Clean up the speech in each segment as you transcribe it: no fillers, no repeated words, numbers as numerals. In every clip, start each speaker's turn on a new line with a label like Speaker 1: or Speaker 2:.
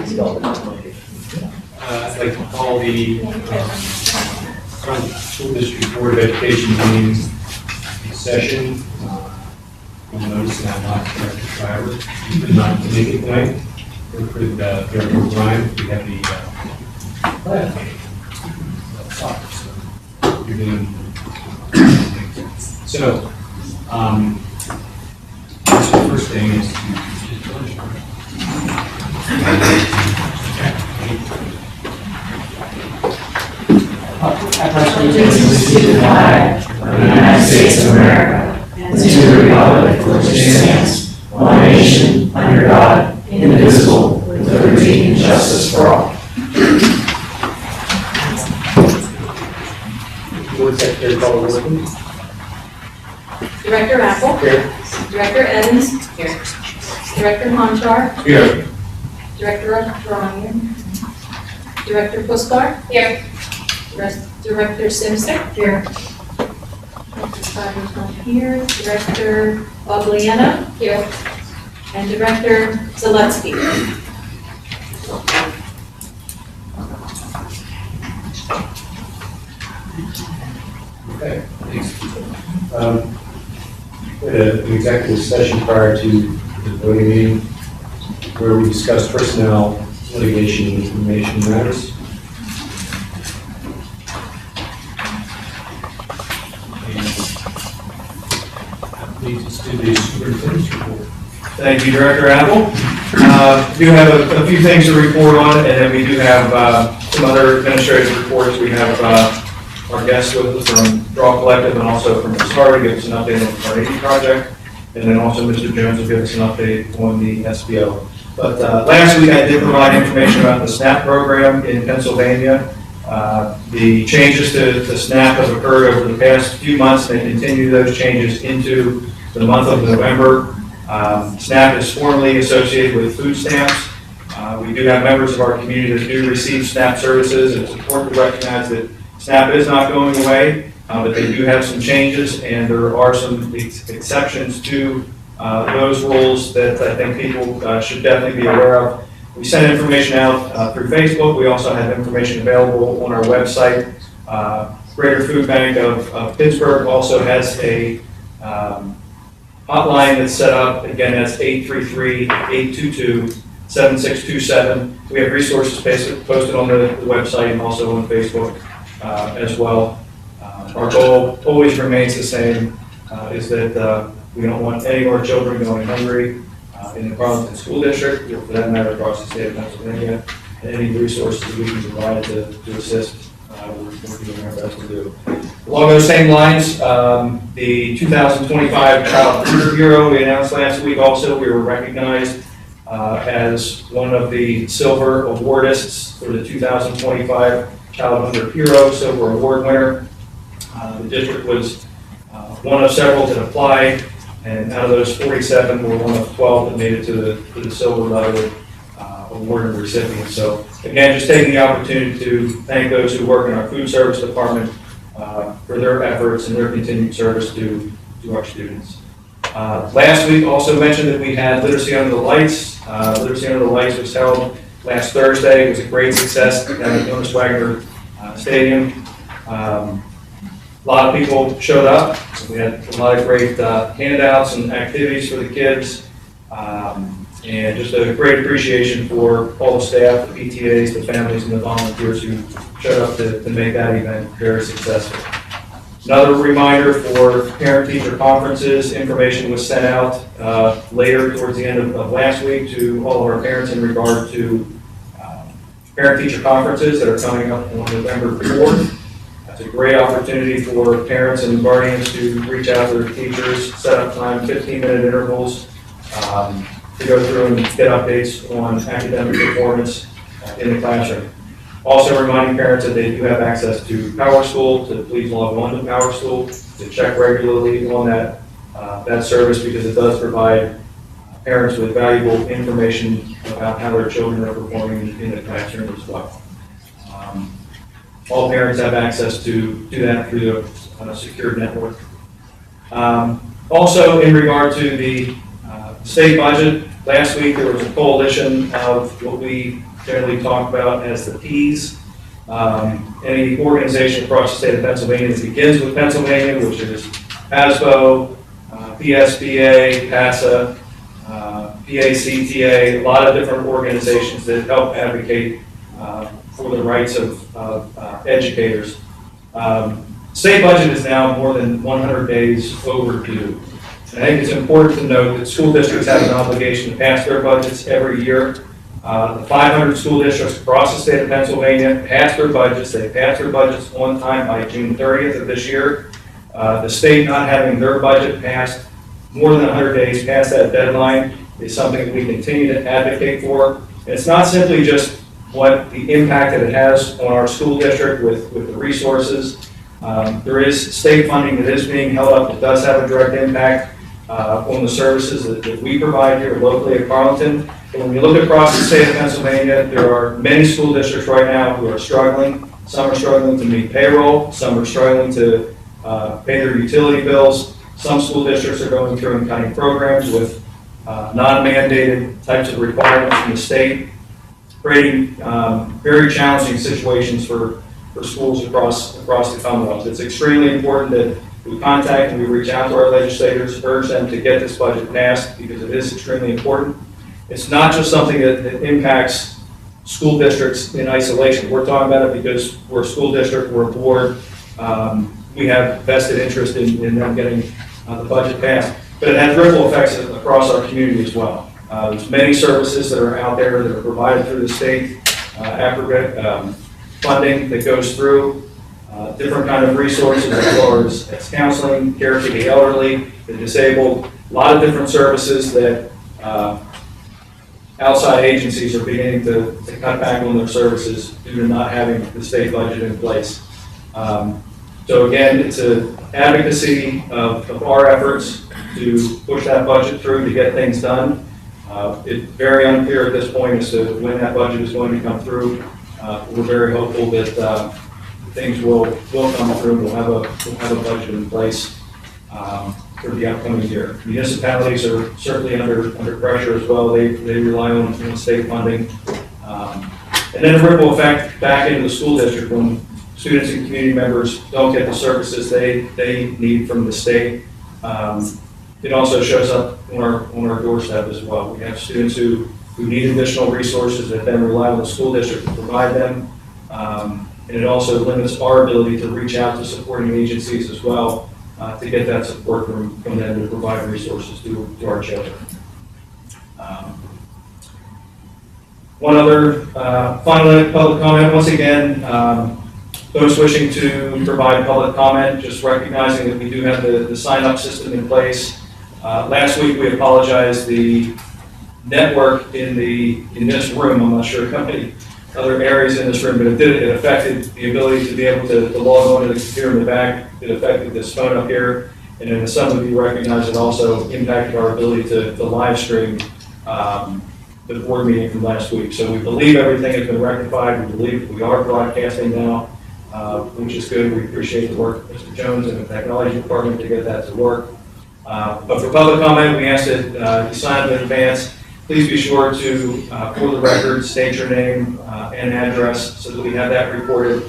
Speaker 1: I'd like to call the Front School District Board of Education meeting in session. You'll notice that I'm not Director Shriver. You could not make it tonight. We could, Director O'Brien, we have the class meeting. Soccer, so you're doing. So, the first thing is
Speaker 2: allegiance to the flag of the United States of America and to the republic for which it stands, one nation, under God, indivisible, with liberty and justice for all.
Speaker 1: Board Secretary call the roll.
Speaker 3: Director Apple.
Speaker 1: Here.
Speaker 3: Director Evans. Here. Director Honchar.
Speaker 1: Here.
Speaker 3: Director Ryan. Director Puskar. Here. Director Simpson. Here. Director Stiver's not here. Director Bagliano. Here. And Director Zaletsky.
Speaker 1: Okay, thanks. We had an executive session prior to the voting meeting where we discussed personnel, litigation, and information matters. Please just do the superintendent's report.
Speaker 4: Thank you, Director Apple. We do have a few things to report on, and then we do have some other administrative reports. We have our guests with us from Draw Collective and also from Ms. Harvey give us an update on the Carnegie project, and then also Mr. Jones will give us an update on the SBO. But last week I did provide information about the SNAP program in Pennsylvania. The changes to SNAP have occurred over the past few months, and they continue those changes into the month of November. SNAP is formally associated with food stamps. We do have members of our community that do receive SNAP services. It's important to recognize that SNAP is not going away, but they do have some changes, and there are some exceptions to those rules that I think people should definitely be aware of. We send information out through Facebook. We also have information available on our website. Greater Food Bank of Pittsburgh also has a hotline that's set up. Again, that's 833-822-7627. We have resources posted on the website and also on Facebook as well. Our goal always remains the same, is that we don't want any of our children going hungry in the Burlington School District, or for that matter across the state of Pennsylvania, and any resources we can provide to assist, we're doing our best to do. Along those same lines, the 2025 Child Hunger Bureau, we announced last week also, we were recognized as one of the silver awardists for the 2025 Child Hunger Hero Silver Award winner. The district was one of several that applied, and out of those 47, we're one of 12 that made it to the silver level award recipients. So again, just taking the opportunity to thank those who work in our food service department for their efforts and their continued service to our students. Last week also mentioned that we had Literacy Under the Lights. Literacy Under the Lights was held last Thursday. It was a great success down at Jonas Wagner Stadium. A lot of people showed up. We had a lot of great handouts and activities for the kids. And just a great appreciation for all the staff, the PTAs, the families, and the volunteers who showed up to make that event very successful. Another reminder for parent-teacher conferences, information was sent out later towards the end of last week to all of our parents in regard to parent-teacher conferences that are coming up on November 4th. That's a great opportunity for parents and guardians to reach out to their teachers, set up time, 15-minute intervals, to go through and get updates on academic performance in the classroom. Also reminding parents that they do have access to PowerSchool, to please log on to PowerSchool, to check regularly on that service, because it does provide parents with valuable information about how their children are performing in the classroom as well. All parents have access to do that through the secured network. Also, in regard to the state budget, last week there was a coalition of what we generally talked about as the Ps. Any organization across the state of Pennsylvania that begins with Pennsylvania, which is PASBO, PSBA, PASA, PACTA, a lot of different organizations that help advocate for the rights of educators. State budget is now more than 100 days overdue. And I think it's important to note that school districts have an obligation to pass their budgets every year. The 500 school districts across the state of Pennsylvania passed their budgets. They passed their budgets on time by June 30th of this year. The state not having their budget passed more than 100 days past that deadline is something that we continue to advocate for. And it's not simply just what the impact that it has on our school district with the resources. There is state funding that is being held up that does have a direct impact on the services that we provide here locally at Carleton. But when we look across the state of Pennsylvania, there are many school districts right now who are struggling. Some are struggling to meet payroll. Some are struggling to pay their utility bills. Some school districts are going through and cutting programs with non-mandated types of requirements from the state, creating very challenging situations for schools across the Commonwealth. It's extremely important that we contact and we reach out to our legislators, urge them to get this budget passed because it is extremely important. It's not just something that impacts school districts in isolation. We're talking about it because we're a school district, we're a board, we have vested interest in them getting the budget passed. But it has ripple effects across our community as well. There's many services that are out there that are provided through the state, aggregate funding that goes through, different kind of resources as far as counseling, care for the elderly, the disabled, a lot of different services that outside agencies are beginning to cut back on their services due to not having the state budget in place. So again, it's an advocacy of our efforts to push that budget through to get things done. It's very unclear at this point as to when that budget is going to come through. We're very hopeful that things will come through. We'll have a budget in place for the upcoming year. Municipalities are certainly under pressure as well. They rely on state funding. And then a ripple effect back into the school district when students and community members don't get the services they need from the state. It also shows up on our doorstep as well. We have students who need additional resources that then rely on the school district to provide them. And it also limits our ability to reach out to supporting agencies as well to get that support from them to provide resources to our children. One other final public comment. Once again, those wishing to provide public comment, just recognizing that we do have the sign-up system in place. Last week we apologized. The network in this room, I'm not sure how many other areas in this room, but it affected the ability to be able to log on to the computer in the back. It affected this phone up here, and then some of you recognize it also impacted our ability to live stream the board meeting from last week. So we believe everything has been rectified. We believe we are broadcasting now, which is good. We appreciate the work of Mr. Jones and the technology department to get that to work. But for public comment, we ask that you sign up in advance. Please be sure to, for the record, state your name and address so that we have that recorded.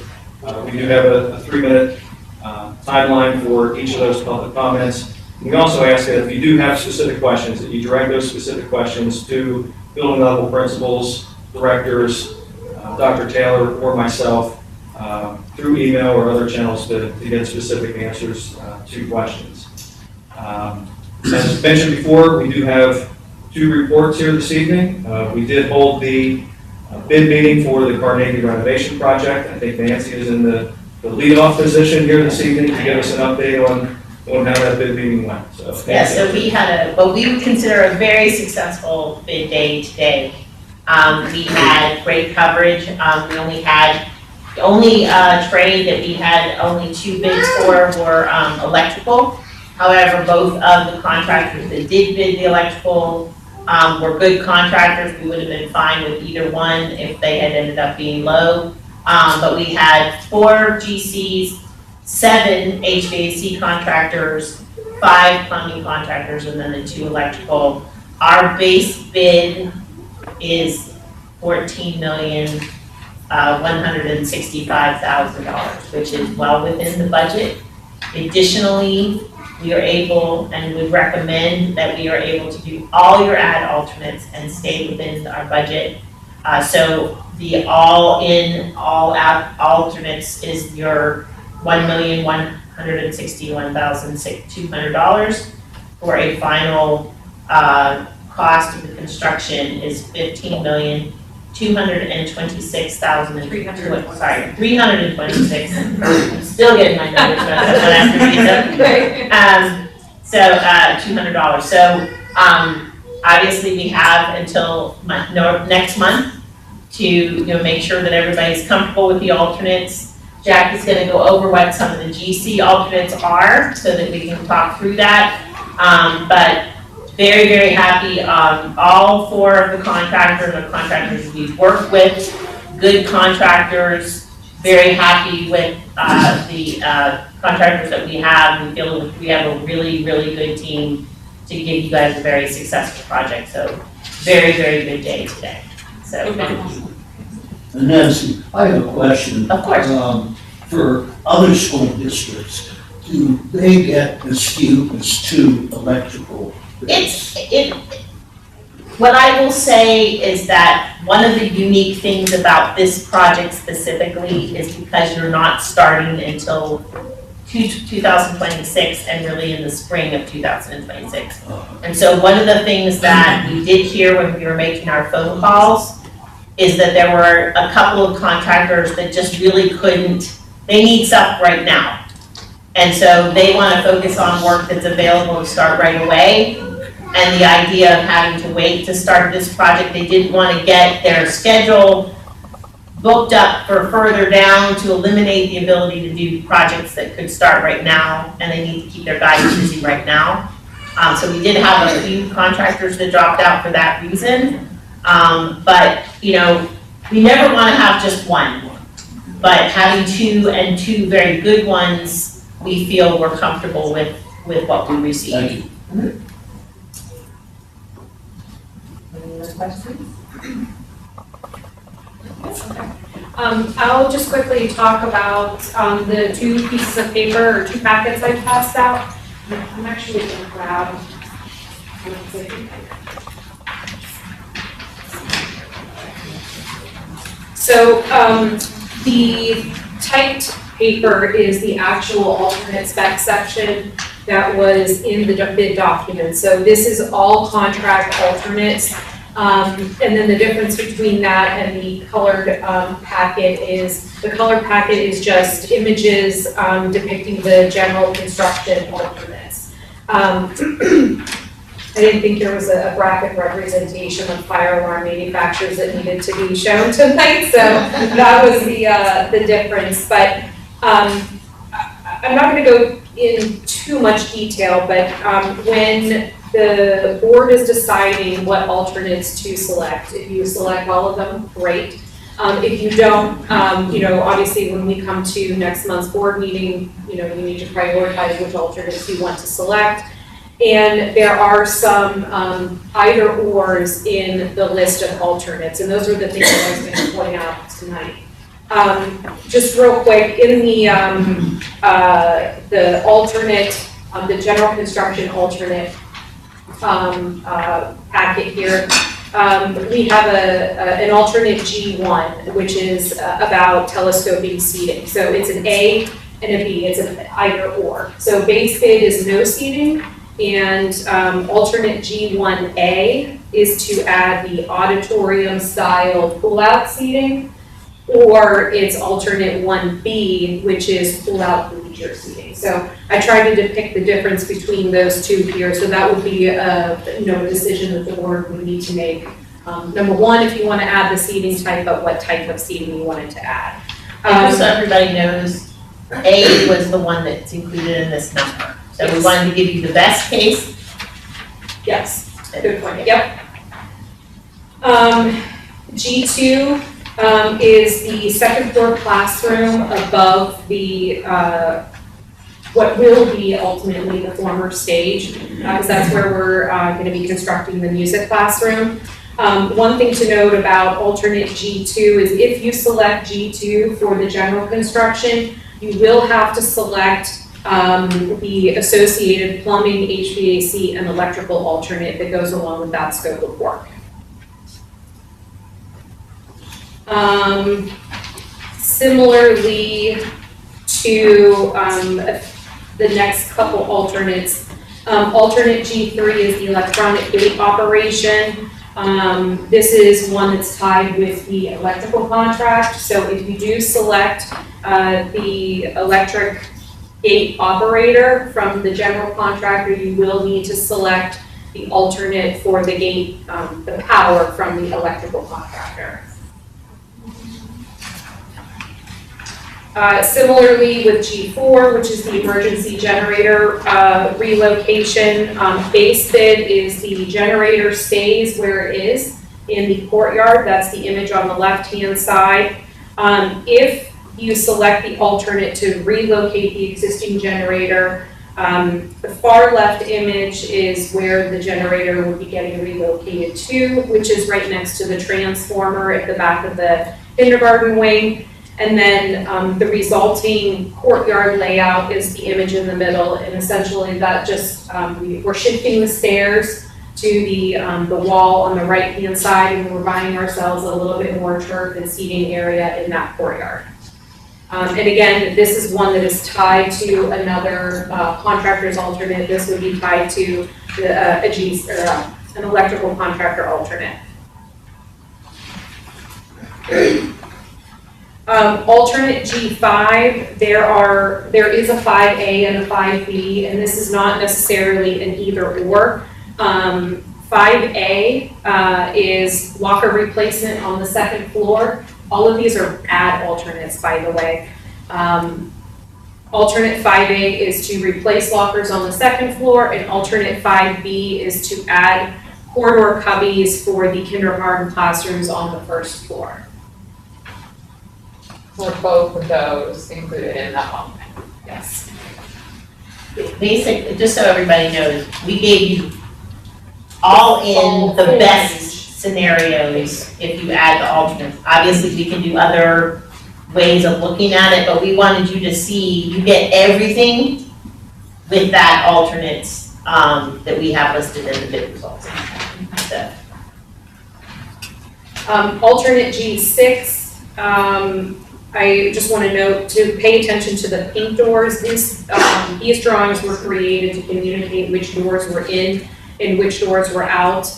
Speaker 4: We do have a 3-minute timeline for each of those public comments. We also ask that if you do have specific questions, that you direct those specific questions to building level principals, directors, Dr. Taylor, or myself through email or other channels to get specific answers to questions. As mentioned before, we do have 2 reports here this evening. We did hold the bid meeting for the Carnegie renovation project. I think Nancy is in the lead-off position here this evening to give us an update on how that bid meeting went.
Speaker 5: Yeah, so we had what we would consider a very successful bid day today. We had great coverage. We the only trade that we had only 2 bids for were electrical. However, both of the contractors that did bid the electrical were good contractors. We would have been fine with either one if they had ended up being low. But we had 4 GCs, 7 HVAC contractors, 5 plumbing contractors, and then the 2 electrical. Our base bid is $14,165,000, which is well within the budget. Additionally, we are able and would recommend that we are able to do all your ad alternates and stay within our budget. So the all-in, all-out alternates is your $1,161,200 for a final cost of the construction is $15,226,000. Sorry, 326. I'm still getting my numbers messed up when I have to read them. So $200. So obviously we have until next month to make sure that everybody's comfortable with the alternates. Jack is going to go over what some of the GC alternates are so that we can talk through that. But very, very happy. All four of the contractors we've worked with, good contractors, very happy with the contractors that we have. We feel we have a really, really good team to give you guys a very successful project. So very, very good day today. So
Speaker 2: Nancy, I have a question.
Speaker 5: Of course.
Speaker 2: For other school districts, do they get the students to electrical?
Speaker 5: What I will say is that one of the unique things about this project specifically is because you're not starting until 2026 and really in the spring of 2026. And so one of the things that we did hear when we were making our phone calls is that there were a couple of contractors that just really couldn't, they need stuff right now. And so they want to focus on work that's available to start right away. And the idea of having to wait to start this project, they didn't want to get their schedule booked up for further down to eliminate the ability to do projects that could start right now, and they need to keep their guys busy right now. So we did have a few contractors that dropped out for that reason. But, we never want to have just one. But having two and two very good ones, we feel we're comfortable with what we received.
Speaker 2: Thank you.
Speaker 5: Any other questions?
Speaker 6: I'll just quickly talk about the two pieces of paper or two packets I passed out. I'm actually going to grab. So the typed paper is the actual alternate spec section that was in the bid document. So this is all contract alternates. And then the difference between that and the colored packet is, the colored packet is just images depicting the general construction alternates. I didn't think there was a graphic representation of fire alarm manufacturers that needed to be shown tonight, so that was the difference. But I'm not going to go in too much detail, but when the board is deciding what alternates to select, if you select all of them, great. If you don't, obviously when we come to next month's board meeting, you need to prioritize which alternates you want to select. And there are some either ors in the list of alternates, and those are the things I was going to point out tonight. Just real quick, in the alternate, the general construction alternate packet here, we have an alternate G1, which is about telescoping seating. So it's an A and a B, it's an either or. So base bid is no seating, and alternate G1A is to add the auditorium style pull-out seating, or it's alternate 1B, which is pull-out bleacher seating. So I tried to depict the difference between those two here. So that would be a decision that the board would need to make. Number one, if you want to add the seating type, but what type of seating you wanted to add.
Speaker 5: Just so everybody knows, A was the one that's included in this number. So we wanted to give you the best case.
Speaker 6: Yes, good point, yep. G2 is the second floor classroom above the, what will be ultimately the former stage, because that's where we're going to be constructing the music classroom. One thing to note about alternate G2 is if you select G2 for the general construction, you will have to select the associated plumbing, HVAC, and electrical alternate that goes along with that scope of work. Similarly to the next couple alternates, alternate G3 is the electronic gate operation. This is one that's tied with the electrical contract. So if you do select the electric gate operator from the general contractor, you will need to select the alternate for the gate, the power from the electrical contractor. Similarly with G4, which is the emergency generator relocation, base bid is the generator stays where it is in the courtyard. That's the image on the left-hand side. If you select the alternate to relocate the existing generator, the far left image is where the generator would be getting relocated to, which is right next to the transformer at the back of the kindergarten wing. And then the resulting courtyard layout is the image in the middle, and essentially that just, we're shifting the stairs to the wall on the right-hand side, and we're buying ourselves a little bit more turf and seating area in that courtyard. And again, this is one that is tied to another contractor's alternate. This would be tied to an electrical contractor alternate. Alternate G5, there is a 5A and a 5B, and this is not necessarily an either or. 5A is locker replacement on the second floor. All of these are add alternates, by the way. Alternate 5A is to replace lockers on the second floor, and alternate 5B is to add corridor cubbies for the kindergarten classrooms on the first floor.
Speaker 2: Were both of those included in that one?
Speaker 6: Yes.
Speaker 5: Basic, just so everybody knows, we gave you all in the best scenarios if you add the alternates. Obviously, we can do other ways of looking at it, but we wanted you to see, you get everything with that alternates that we have listed in the bid results. So.
Speaker 6: Alternate G6, I just want to note to pay attention to the pink doors. These drawings were created to communicate which doors were in and which doors were out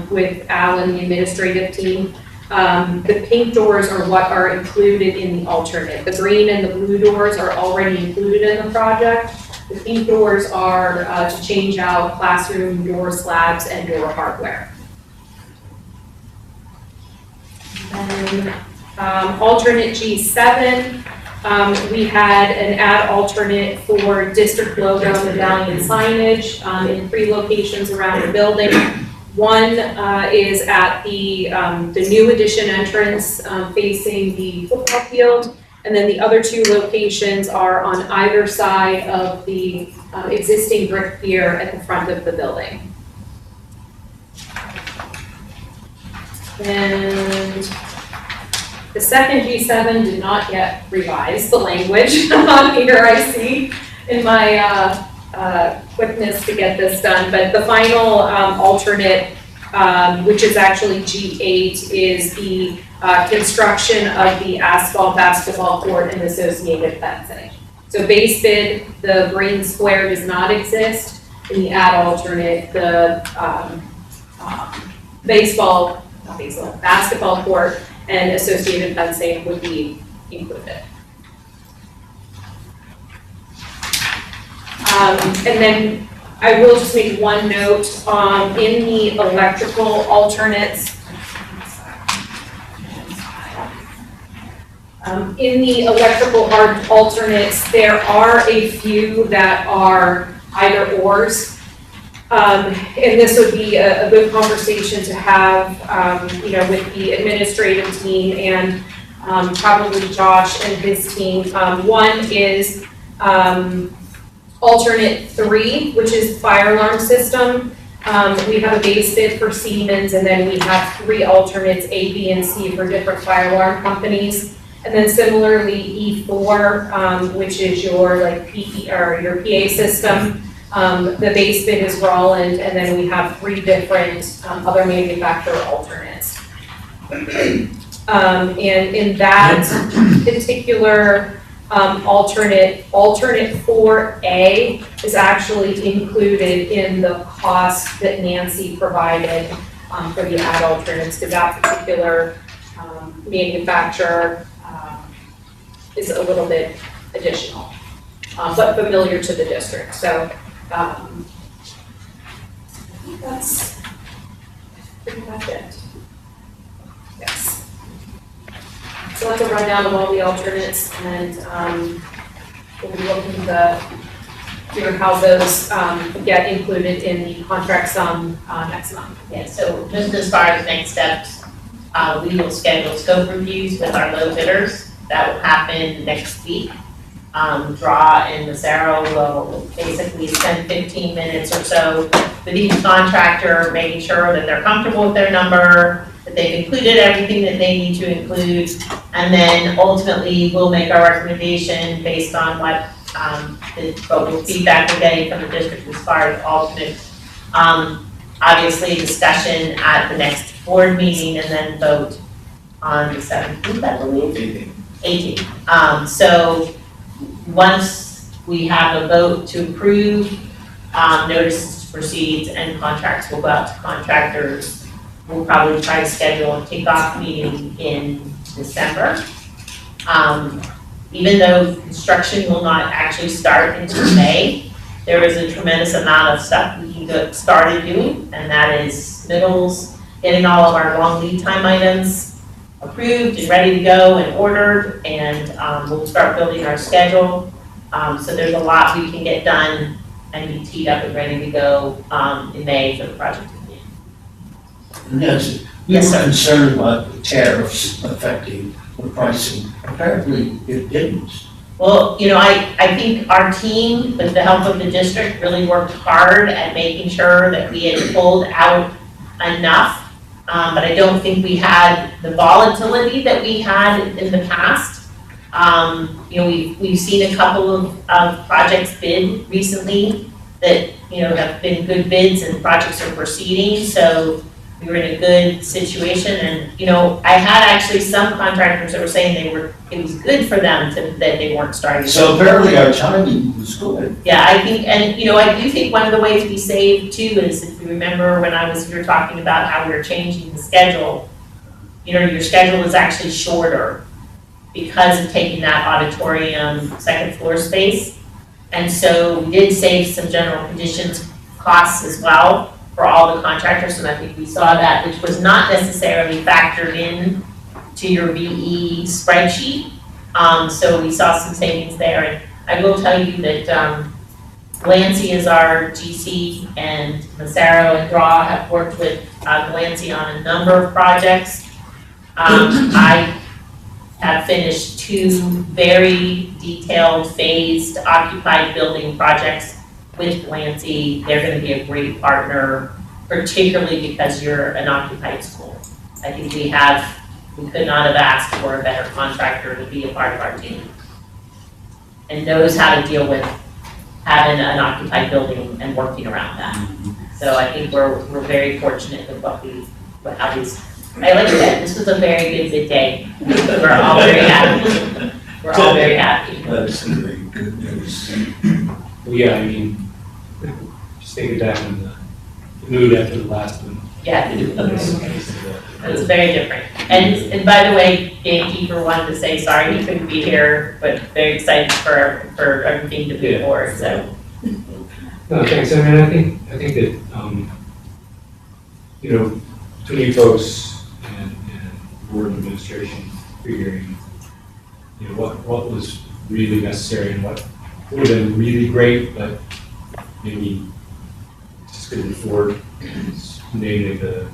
Speaker 6: with Al and the administrative team. The pink doors are what are included in the alternate. The green and the blue doors are already included in the project. The pink doors are to change out classroom door slabs and door hardware. And alternate G7, we had an add alternate for district logo medallion signage in 3 locations around the building. One is at the new addition entrance facing the football field, and then the other 2 locations are on either side of the existing brick pier at the front of the building. And the second G7 did not yet revise the language here I see in my quickness to get this done, but the final alternate, which is actually G8, is the construction of the asphalt basketball court and associated fencing. So base bid, the green square does not exist. In the add alternate, the basketball court and associated fencing would be included. And then I will just make one note, in the electrical alternates, there are a few that are either ors. And this would be a good conversation to have, with the administrative team and probably Josh and his team. One is alternate 3, which is fire alarm system. We have a base bid for Siemens, and then we have 3 alternates, A, B, and C, for different fire alarm companies. And then similarly, E4, which is your like PE, or your PA system, the base bid is Roland, and then we have 3 different other manufacturer alternates. And in that particular alternate 4A is actually included in the cost that Nancy provided for the ad alternates, because that particular manufacturer is a little bit additional, but familiar to the district. So I think that's pretty much it. Yes. So that's a rundown of all the alternates, and we'll be looking to hear how those get included in the contract sum next month.
Speaker 5: Yeah, so just as far as next steps, we will schedule scope reviews with our low bidders. That will happen next week. Draw and Massaro will basically spend 15 minutes or so with each contractor, making sure that they're comfortable with their number, that they've included everything that they need to include, and then ultimately we'll make our recommendation based on what feedback we're getting from the district as far as alternates. Obviously, discussion at the next board meeting, and then vote on the 17th, I believe. 18th. So once we have a vote to approve, notices to proceed and contracts will go out to contractors. We'll probably try to schedule a kickoff meeting in December. Even though construction will not actually start until May, there is a tremendous amount of stuff we can get started doing, and that is middles, getting all of our long lead time items approved and ready to go and ordered, and we'll start building our schedule. So there's a lot we can get done and be teed up and ready to go in May for the project.
Speaker 2: Nancy, you
Speaker 5: Yes,
Speaker 2: were
Speaker 5: sir.
Speaker 2: concerned about the tariffs affecting the pricing. Apparently, it didn't.
Speaker 5: Well, you know, I think our team, with the help of the district, really worked hard at making sure that we had pulled out enough. But I don't think we had the volatility that we had in the past. You know, we've seen a couple of projects bid recently that, you know, have been good bids and projects are proceeding. So we were in a good situation, and, you know, I had actually some contractors that were saying it was good for them that they weren't starting.
Speaker 2: So apparently our timing was good.
Speaker 5: Yeah, I think, and, you know, I do think one of the ways we save too is, if you remember when I was here talking about how we were changing the schedule, you know, your schedule is actually shorter because of taking that auditorium second floor space. And so we did save some general conditions costs as well for all the contractors, and I think we saw that, which was not necessarily factored in to your VE spreadsheet. So we saw some savings there, and I will tell you that Glancy is our GC, and Massaro and Draw have worked with Glancy on a number of projects. I have finished 2 very detailed phased occupied building projects with Glancy. They're gonna be a great partner, particularly because you're an occupied school. I think we could not have asked for a better contractor to be a part of our team, and knows how to deal with having an occupied building and working around that. So I think we're very fortunate with how these, I like that, this was a very good bid day. We're all very happy. We're all very happy.
Speaker 2: That's really good news.
Speaker 1: Well, yeah, I mean, just take it back in the mood after the last one.
Speaker 5: Yeah, it was very different. And by the way, gatekeeper wanted to say sorry he couldn't be here, but very excited for everything to move forward, so.
Speaker 1: No, thanks. I mean, I think that, you know, between you folks and board administration figuring, you know, what was really necessary and what would have been really great, but maybe just couldn't afford, namely the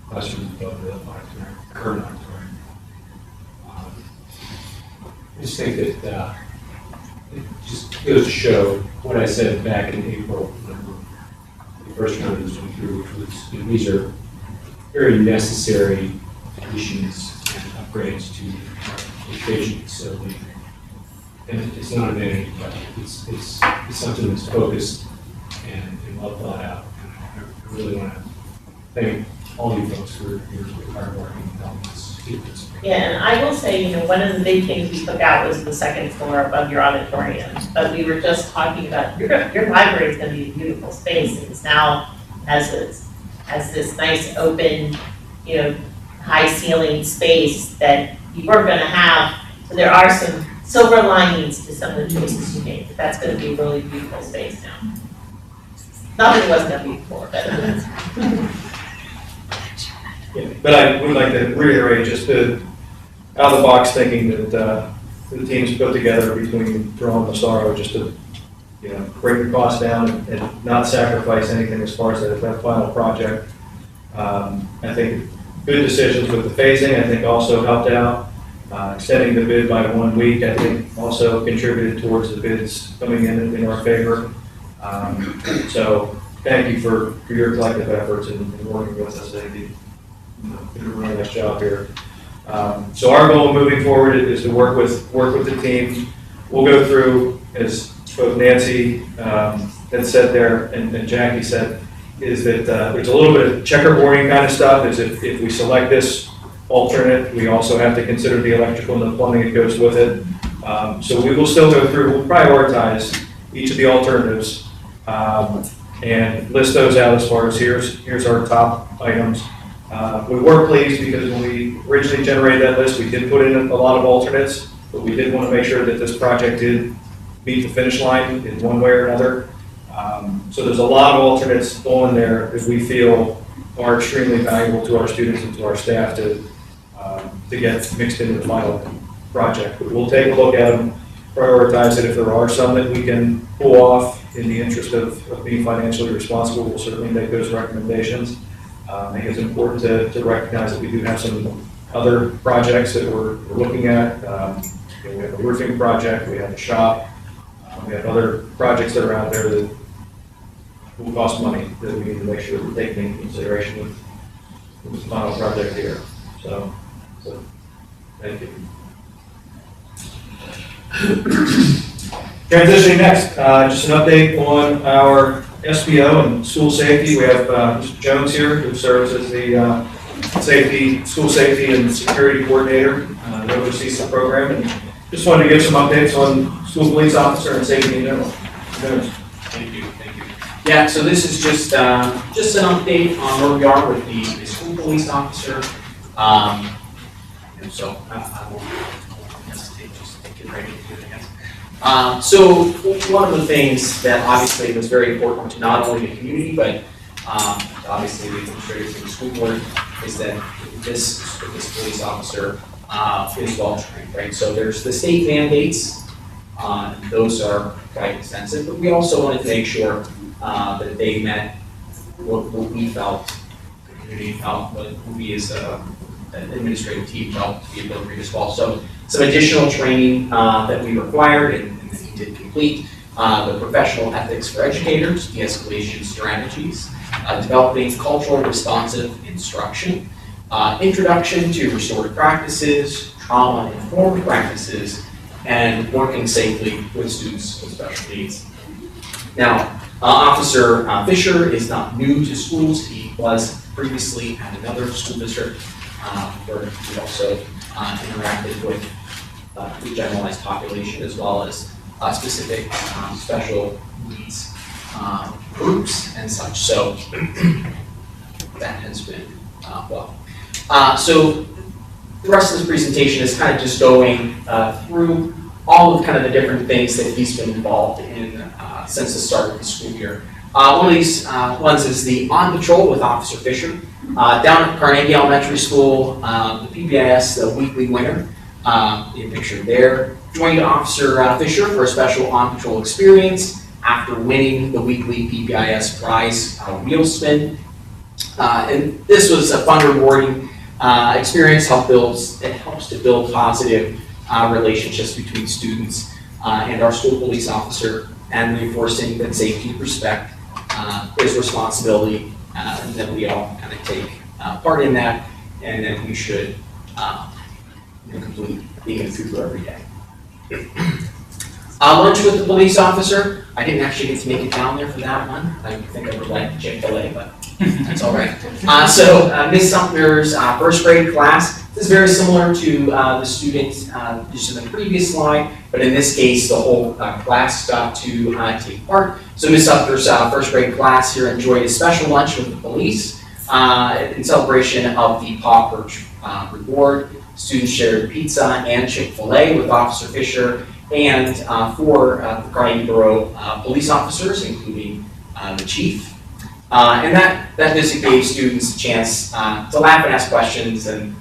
Speaker 1: classrooms above the auditorium, current auditorium. I just think that it just goes to show what I said back in April, when we first round of this went through, which was, these are very necessary additions and upgrades to our education facility. And it's not a vanity project, it's something that's focused and well thought out. And I really want to thank all you folks for your hard work and helping us do this.
Speaker 5: Yeah, and I will say, one of the big things we took out was the second floor above your auditorium. But we were just talking about, your library is gonna be a beautiful space, and it's now has this nice open, high ceiling space that you were gonna have. So there are some silver linings to some of the choices you made, but that's gonna be a really beautiful space now. Not that it wasn't gonna be before, but it is.
Speaker 4: Yeah, but I would like to reiterate just the out-of-the-box thinking that the team's put together between Jerome and Massaro, just to, bring the cost down and not sacrifice anything as far as that final project. I think good decisions with the phasing, I think also helped out. Extending the bid by 1 week, I think also contributed towards the bids coming in our favor. So thank you for your collective efforts and working with us. I think you did a really nice job here. So our goal moving forward is to work with the team. We'll go through, as both Nancy had said there and Jackie said, is that there's a little bit of checkerboarding kind of stuff. Is if we select this alternate, we also have to consider the electrical and the plumbing that goes with it. So we will still go through, we'll prioritize each of the alternatives and list those out as far as here's our top items. We were pleased because when we originally generated that list, we did put in a lot of alternates, but we did want to make sure that this project did meet the finish line in one way or another. So there's a lot of alternates on there that we feel are extremely valuable to our students and to our staff to get mixed into the final project. But we'll take a look at them, prioritize it. If there are some that we can pull off in the interest of being financially responsible, we'll certainly make those recommendations. I think it's important to recognize that we do have some other projects that we're looking at. We have a roofing project, we have a shop, we have other projects that are out there that will cost money that we need to make sure we're taking into consideration with the final project here. So thank you. Transitioning next, just an update on our SBO and school safety. We have Mr. Jones here, who serves as the school safety and security coordinator, that oversees the program. And just wanted to give some updates on school police officer and safety in general. Jones.
Speaker 7: Thank you. Yeah, so this is just an update on where we are with the school police officer. And so I won't hesitate, just to get ready to do it again. So one of the things that obviously was very important to not only the community, but obviously the administrators and the school board is that this police officer is well trained, right? So there's the state mandates, those are quite extensive, but we also wanted to make sure that they met what we felt, the community felt, what we as an administrative team felt to be appropriate as well. So some additional training that we required and that he did complete, the professional ethics for educators, de-escalation strategies, developing cultural responsive instruction, introduction to restorative practices, trauma-informed practices, and working safely with students with special needs. Now, Officer Fisher is not new to schools. He was previously at another school district where he also interacted with the generalized population as well as specific special needs groups and such. So that has been well. So the rest of this presentation is kind of just going through all of kind of the different things that he's been involved in since the start of the school year. One of these ones is the On Patrol with Officer Fisher. Down at Carnegie Elementary School, the PBIS, the weekly winner, in picture there, joined Officer Fisher for a special On Patrol experience after winning the weekly PBIS prize wheel spin. And this was a fun, rewarding experience. It helps to build positive relationships between students and our school police officer, and reinforcing that safety and respect his responsibility, and that we all kind of take part in that, and then we should complete being a trooper every day. Lunch with the police officer. I didn't actually get to make it down there for that one. I think I would like Chick-fil-A, but that's all right. So Ms. Sumter's first grade class, this is very similar to the students just in the previous slide, but in this case, the whole class got to take part. So Ms. Sumter's first grade class here enjoyed a special lunch with the police in celebration of the Paw Perch reward. Students shared pizza and Chick-fil-A with Officer Fisher and for the Carnegie Borough police officers, including the chief. And that visit gave students a chance to laugh and ask questions and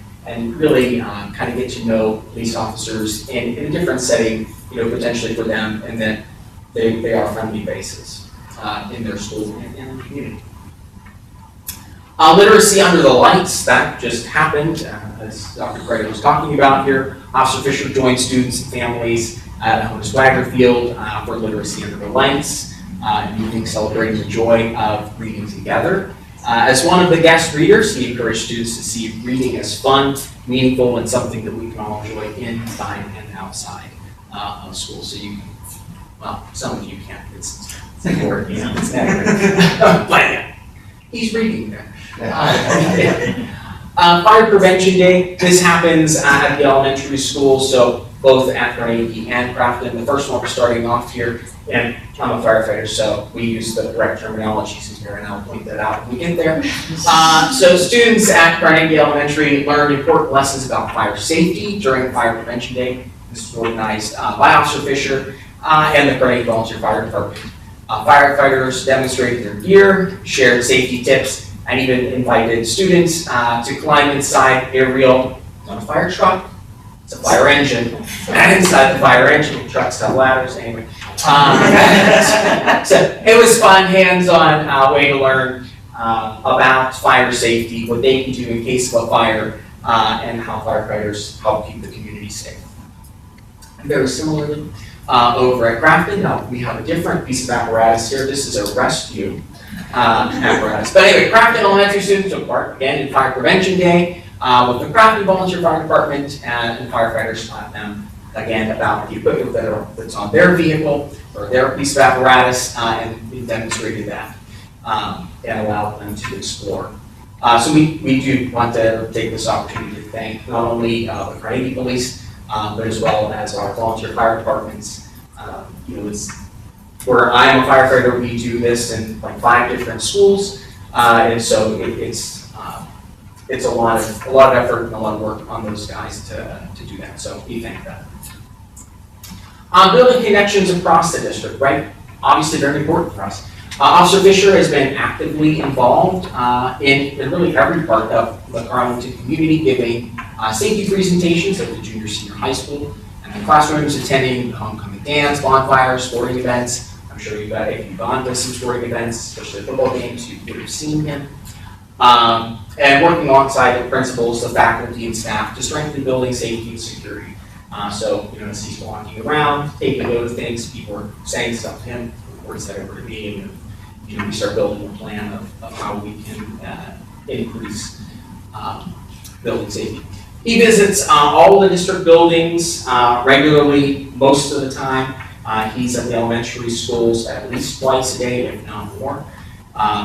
Speaker 7: really kind of get to know police officers in a different setting, potentially for them, and that they are friendly faces in their school and in the community. Literacy under the lights, that just happened, as Dr. Craig was talking about here. Officer Fisher joined students and families at Honus Wagner Field for Literacy Under the Lights, an evening celebrating the joy of reading together. As one of the guest readers, he encouraged students to see reading as fun, meaningful, and something that we can all enjoy inside and outside of school. So you can, well, some of you can't, it's important, it's negative. But yeah, he's reading there. Fire Prevention Day, this happens at the elementary school, so both at Carnegie and Crafton. The first one we're starting off here, and I'm a firefighter, so we use the correct terminologies here, and I'll point that out when we get there. So students at Carnegie Elementary learned important lessons about fire safety during Fire Prevention Day. This was organized by Officer Fisher and the Carnegie Volunteer Fire Department. Firefighters demonstrated their gear, shared safety tips, and even invited students to climb inside a real, not a fire truck, it's a fire engine, and inside the fire engine, trucks have ladders, anyway. So it was fun, hands-on way to learn about fire safety, what they can do in case of a fire, and how firefighters help keep the community safe. And very similarly, over at Crafton, we have a different piece of apparatus here. This is a rescue apparatus. But anyway, Crafton Elementary students took part again in Fire Prevention Day with the Crafton Volunteer Fire Department, and firefighters taught them again about the equipment that's on their vehicle or their piece of apparatus, and we demonstrated that and allowed them to explore. So we do want to take this opportunity to thank not only the Carnegie Police, but as well as our volunteer fire departments. It's where I am a firefighter, we do this in like 5 different schools, and so it's a lot of effort and a lot of work on those guys to do that. So we thank them. Building connections across the district, right? Obviously very important for us. Officer Fisher has been actively involved in really every part of the Arlington community, giving safety presentations at the junior senior high school and the classrooms, attending homecoming dance, bonfires, sporting events. I'm sure if you've gone to some sporting events, especially football games, you would have seen him. And working alongside the principals, the faculty, and staff to strengthen building safety and security. So, as he's walking around, taking note of things, people are saying stuff to him, reports that over to me, and we start building a plan of how we can increase building safety. He visits all the district buildings regularly, most of the time. He's at the elementary schools at least twice a day, if not more.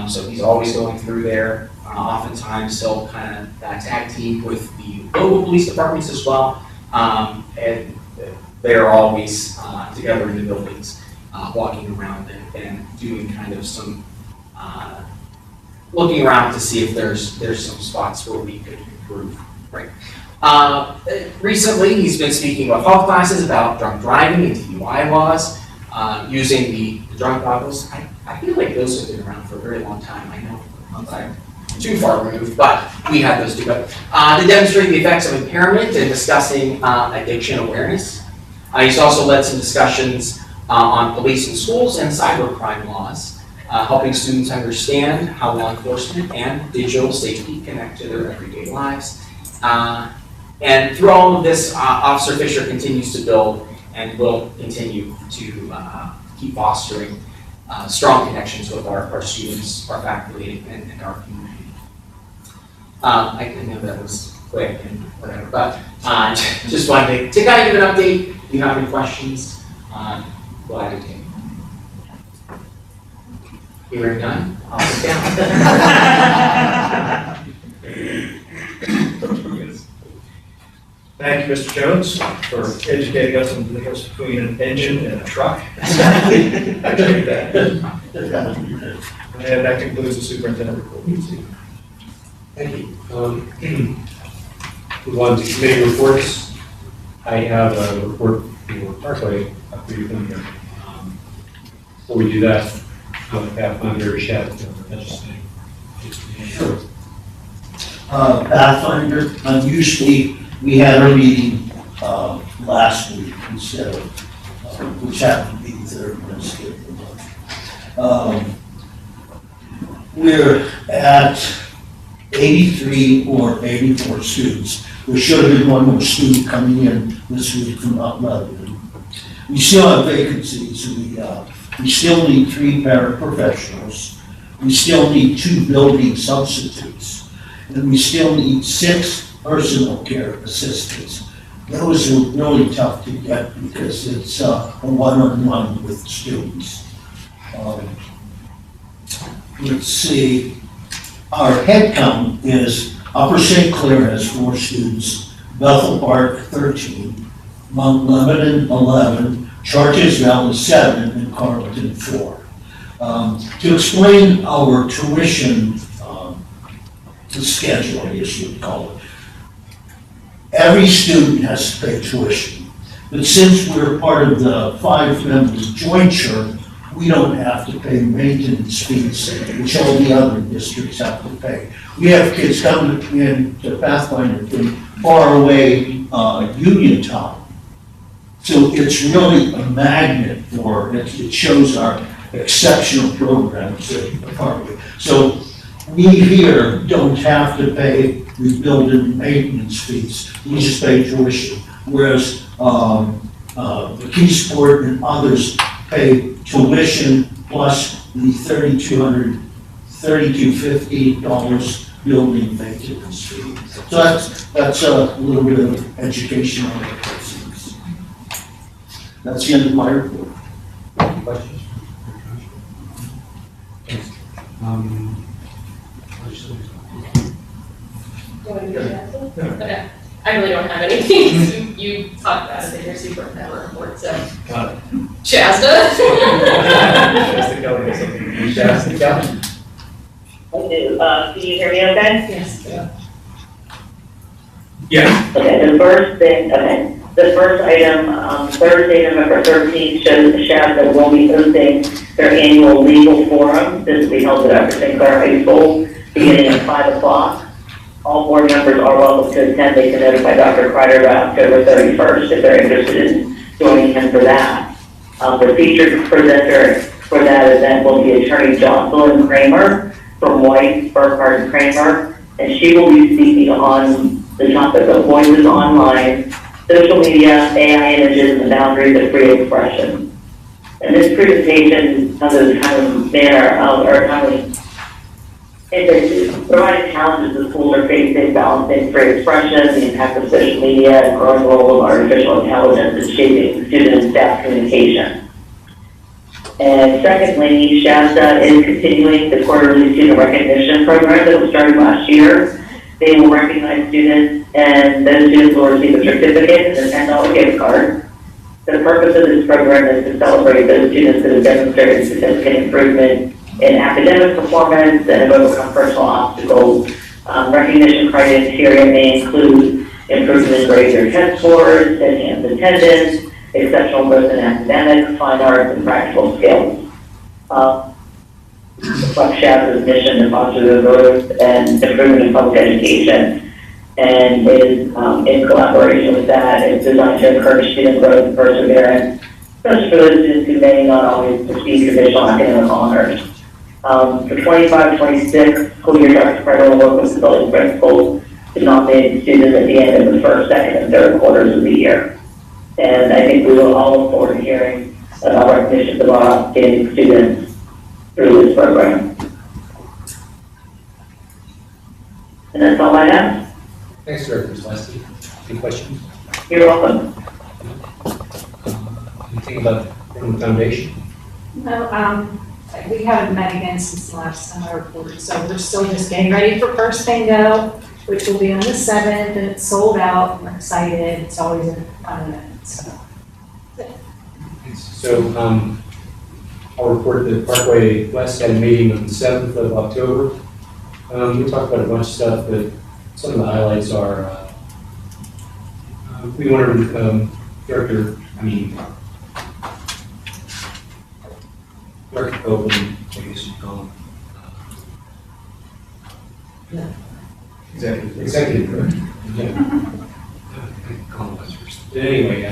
Speaker 7: So he's always going through there. Oftentimes he'll kind of tag team with the local police departments as well. And they're always together in the buildings, walking around and doing kind of some looking around to see if there's some spots where we could improve. Right. Recently, he's been speaking about health classes about drunk driving and DUI laws, using the drunk goggles. I feel like those have been around for a very long time. I know I'm too far removed, but we had those too. But to demonstrate the effects of impairment and discussing addiction awareness. He's also led some discussions on police and schools and cybercrime laws, helping students understand how law enforcement and digital safety connect to their everyday lives. And through all of this, Officer Fisher continues to build and will continue to keep fostering strong connections with our students, our faculty, and our community. I know that was quick and whatever, but just wanted to kind of give an update. If you have any questions, glad to take. Hearing none, I'll sit down.
Speaker 4: Thank you, Mr. Jones, for educating us on the difference between an engine and a truck. I believe that. And that concludes the superintendent report.
Speaker 1: Thank you. Move on to committee reports. I have a report for Parkway for you. Before we do that, I'll have Pathfinder Shad.
Speaker 2: Sure. Pathfinder, unusually, we had our meeting last week instead of, which happened to be the third Wednesday of the month. We're at 83 or 84 students. There should have been one more student coming in this week from Mount Lebanon. We still have vacancies. We still need 3 paraprofessionals. We still need 2 building substitutes. And we still need 6 personal care assistants. Those are really tough to get because it's a one-on-one with students. Let's see, our head count is Upper St. Clair has 4 students, Bethel Park 13, Mount Lebanon 11, Chartiers-Valley 7, and Carleton 4. To explain our tuition schedule, I guess you would call it, every student has to pay tuition. But since we're part of the 5-member jointure, we don't have to pay maintenance fees, which all the other districts have to pay. We have kids coming in to Pathfinder from far away Uniontown. So it's really a magnet for it. It shows our exceptional programs at Parkway. So we here don't have to pay the building maintenance fees. We just pay tuition. Whereas the Keysport and others pay tuition plus the $3,250 building maintenance fee. So that's a little bit of education on the process. That's the end of my report.
Speaker 1: Questions?
Speaker 3: Okay. I really don't have anything. You talked about it in your superintendent report, so.
Speaker 4: Got it.
Speaker 3: Shasta?
Speaker 4: Shasta Kelly has something. Shasta Kelly?
Speaker 8: I do. Can you hear me okay?
Speaker 3: Yes.
Speaker 4: Yeah.
Speaker 8: Okay, the first item, Thursday, November 13th, shows the Shasta will be hosting their annual legal forum. This will be held at Upper St. Clair High School, beginning at 5 o'clock. All board members are welcome to attend. They can notify Dr. Kreider by October 31st if they're interested in joining him for that. The featured presenter for that event will be attorney Jocelyn Kramer from White, Burkhardt, and Kramer, and she will be speaking on the topic of voices online, social media, AI images, and the boundaries of free expression. And this presentation has a kind of manner, or kind of providing challenges the schools are facing, balancing free expression, the impact of social media, and growing role of artificial intelligence in shaping student and staff communication. And secondly, Shasta is continuing the quarterly student recognition program that was started last year. They will recognize students, and those students will receive a certificate and a $10 gift card. The purpose of this program is to celebrate those students that have demonstrated significant improvement in academic performance and have overcome personal obstacles. Recognition criteria may include improvement in grades or test scores, enhanced attendance, exceptional growth in academics, fine arts, and practical skills. Reflects Shasta's mission to foster the growth and improvement in public education, and is in collaboration with that. It's designed to encourage student growth and perseverance, especially for those students who may not always receive traditional academic honors. For 25-26 school year, Dr. Kreider will work with the building principals to nominate students at the end of the first, second, and third quarters of the year. And I think we will all look forward to hearing about recognitions of our outstanding students through this program. And that's all I have.
Speaker 1: Thanks, Director Zaleski. Any questions?
Speaker 8: You're welcome.
Speaker 1: Anything about the foundation?
Speaker 9: No, we haven't met again since the last time I reported, so we're still just getting ready for First Bingo, which will be on the 7th, and it's sold out. I'm excited. It's always a fun event, so.
Speaker 1: So, I'll report that Parkway West had a meeting on the 7th of October. We talked about a bunch of stuff, but some of the highlights are, we wanted, Director Copeland, I guess you'd call him. Executive Director. Yeah. Call him vice first. But anyway,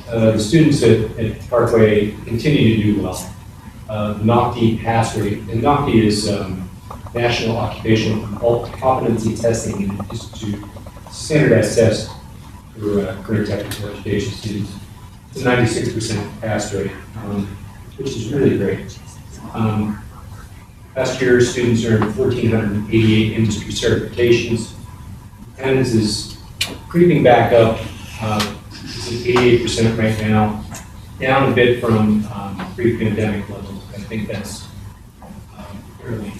Speaker 1: the students at Parkway continue to do well. The NOCTI pass rate, and NOCTI is National Occupational Competency Testing Institute, standardized test for career technical education students. It's a 96% pass rate, which is really great. Last year, students earned 1,488 industry certifications. Attendance is creeping back up. It's at 88% right now, down a bit from pre-pandemic levels. I think that's fairly,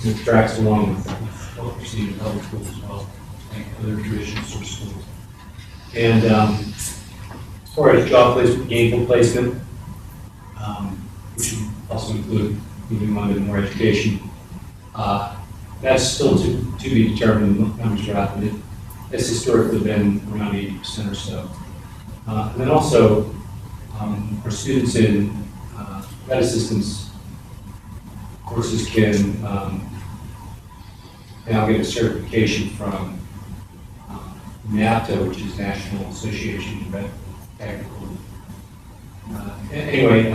Speaker 1: it tracks along with what we're seeing in public schools as well, like other traditional source schools. And as far as job placement, gainful placement, which would also include moving on to more education, that's still to be determined. The numbers are out, but it's historically been around 80% or so. And then also, our students in med assistance courses can now get a certification from NAPTA, which is National Association of Med Technical. Anyway,